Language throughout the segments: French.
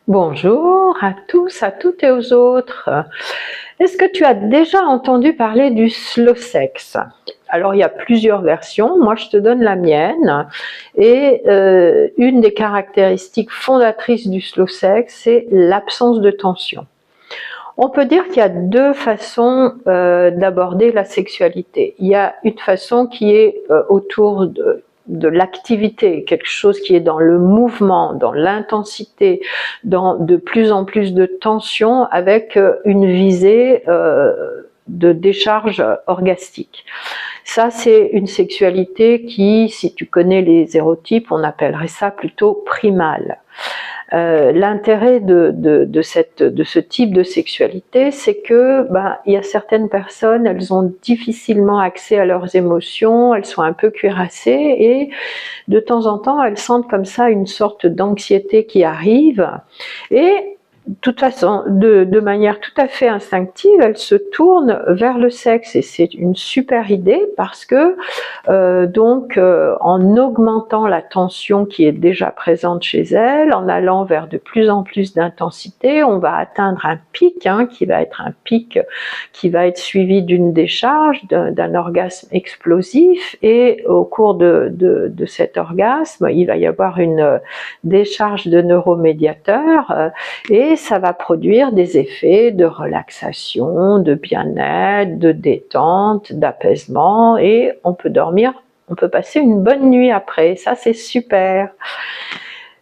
Bonjour à tous, à toutes et aux autres. Est-ce que tu as déjà entendu parler du slow sex? Alors il y a plusieurs versions, moi je te donne la mienne. Et une des caractéristiques fondatrices du slow sex, c'est l'absence de tension. On peut dire qu'il y a deux façons d'aborder la sexualité. Il y a une façon qui est autour de l'activité, quelque chose qui est dans le mouvement, dans l'intensité, dans de plus en plus de tension, avec une visée de décharge orgastique. Ça, c'est une sexualité qui, si tu connais les hérotypes, on appellerait ça plutôt primale. L'intérêt de ce type de sexualité, c'est que il y a certaines personnes, elles ont difficilement accès à leurs émotions, elles sont un peu cuirassées et de temps en temps, elles sentent comme ça une sorte d'anxiété qui arrive et de toute façon, de manière tout à fait instinctive, elle se tourne vers le sexe et c'est une super idée parce que en augmentant la tension qui est déjà présente chez elle, en allant vers de plus en plus d'intensité, on va atteindre un pic qui va être suivi d'une décharge, d'un orgasme explosif et au cours de cet orgasme, il va y avoir une décharge de neuromédiateurs et ça va produire des effets de relaxation, de bien-être, de détente, d'apaisement et on peut dormir, on peut passer une bonne nuit après, ça c'est super.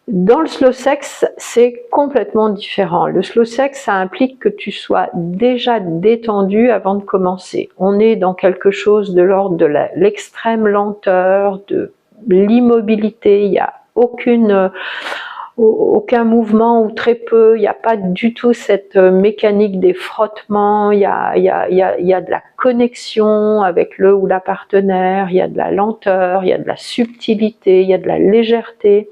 Dans le slow sex, c'est complètement différent. Le slow sex, ça implique que tu sois déjà détendu avant de commencer. On est dans quelque chose de l'ordre de l'extrême lenteur, de l'immobilité, il n'y a aucun mouvement ou très peu, il n'y a pas du tout cette mécanique des frottements, il y a de la connexion avec le ou la partenaire, il y a de la lenteur, il y a de la subtilité, il y a de la légèreté.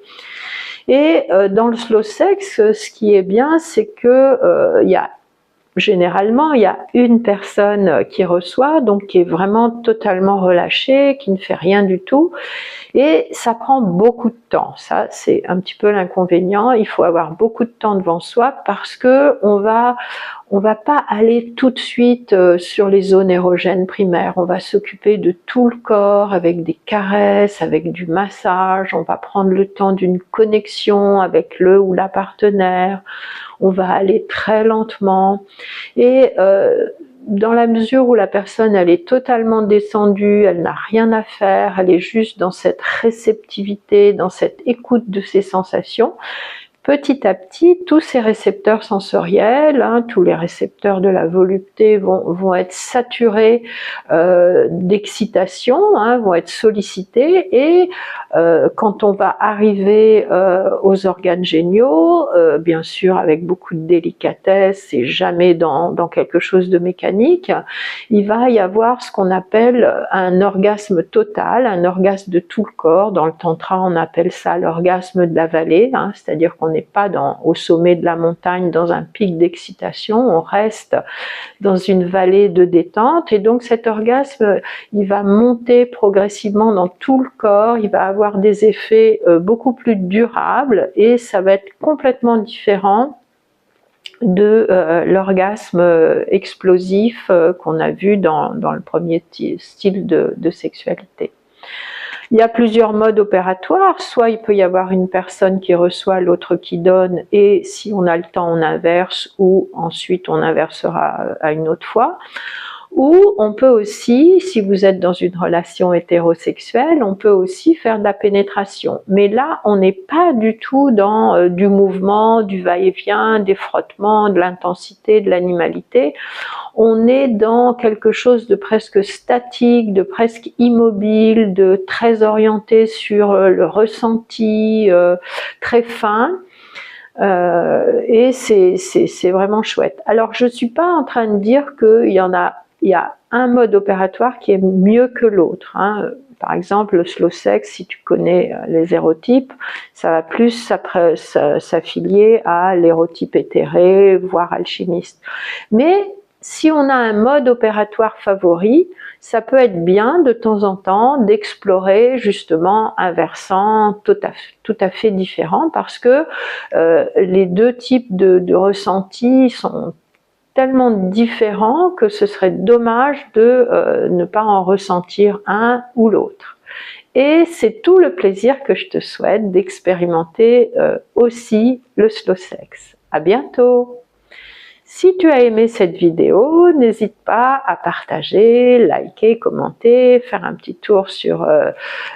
Et dans le slow sex, ce qui est bien, c'est que généralement, il y a une personne qui reçoit, donc qui est vraiment totalement relâchée, qui ne fait rien du tout, et ça prend beaucoup de temps. Ça, c'est un petit peu l'inconvénient. Il faut avoir beaucoup de temps devant soi parce que on va pas aller tout de suite sur les zones érogènes primaires. On va s'occuper de tout le corps avec des caresses, avec du massage. On va prendre le temps d'une connexion avec le ou la partenaire. On va aller très lentement et dans la mesure où la personne elle est totalement descendue, elle n'a rien à faire, elle est juste dans cette réceptivité, dans cette écoute de ses sensations, petit à petit, tous ces récepteurs sensoriels, tous les récepteurs de la volupté vont être saturés d'excitation, vont être sollicités et quand on va arriver aux organes géniaux, bien sûr avec beaucoup de délicatesse et jamais dans quelque chose de mécanique, il va y avoir ce qu'on appelle un orgasme total, un orgasme de tout le corps. Dans le tantra, on appelle ça l'orgasme de la vallée, c'est-à-dire qu'on n'est pas au sommet de la montagne dans un pic d'excitation, on reste dans une vallée de détente et donc cet orgasme il va monter progressivement dans tout le corps, il va avoir des effets beaucoup plus durables et ça va être complètement différent de l'orgasme explosif qu'on a vu dans le premier style de sexualité. Il y a plusieurs modes opératoires, soit il peut y avoir une personne qui reçoit, l'autre qui donne, et si on a le temps on inverse, ou ensuite on inversera à une autre fois. Ou on peut aussi, si vous êtes dans une relation hétérosexuelle, on peut aussi faire de la pénétration. Mais là, on n'est pas du tout dans du mouvement, du va-et-vient, des frottements, de l'intensité, de l'animalité. On est dans quelque chose de presque statique, de presque immobile, de très orienté sur le ressenti, très fin. Et c'est vraiment chouette. Alors je suis pas en train de dire qu'il y a un mode opératoire qui est mieux que l'autre. Par exemple, le slow sex, si tu connais les hérotypes, ça va plus s'affilier à l'hérotype éthéré, voire alchimiste. Mais si on a un mode opératoire favori, ça peut être bien de temps en temps d'explorer justement un versant tout à fait différent, parce que les deux types de ressentis sont tellement différents que ce serait dommage de ne pas en ressentir un ou l'autre. Et c'est tout le plaisir que je te souhaite d'expérimenter aussi le slow sex. À bientôt! Si tu as aimé cette vidéo, n'hésite pas à partager, liker, commenter, faire un petit tour sur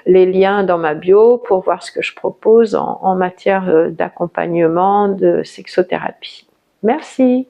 les liens dans ma bio pour voir ce que je propose en matière d'accompagnement de sexothérapie. Merci!